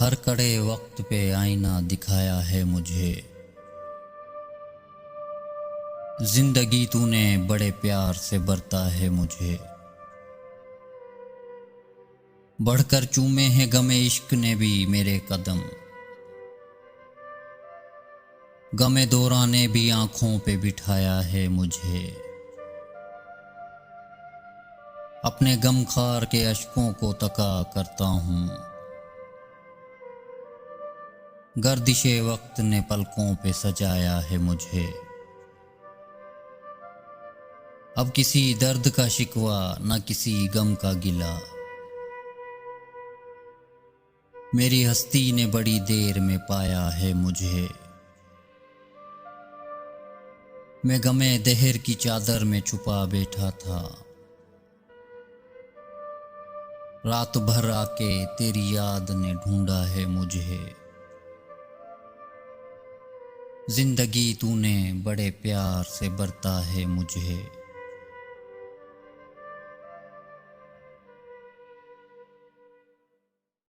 हर कड़े वक्त पे आईना दिखाया है मुझे। जिंदगी तूने बड़े प्यार से बरता है मुझे। बढ़कर चूमे हैं गमे इश्क ने भी मेरे कदम। गमे दौरा ने भी आंखों पे बिठाया है मुझे। अपने गमखार के अश्कों को तका करता हूँ। गर्दिशे वक्त ने पलकों पे सजाया है मुझे। अब किसी दर्द का शिकवा न किसी गम का गिला। मेरी हस्ती ने बड़ी देर में पाया है मुझे। मैं गमे दहर की चादर में छुपा बैठा था। रात भर आके तेरी याद ने ढूंढा है मुझे। जिंदगी तूने बड़े प्यार से बरता है मुझे।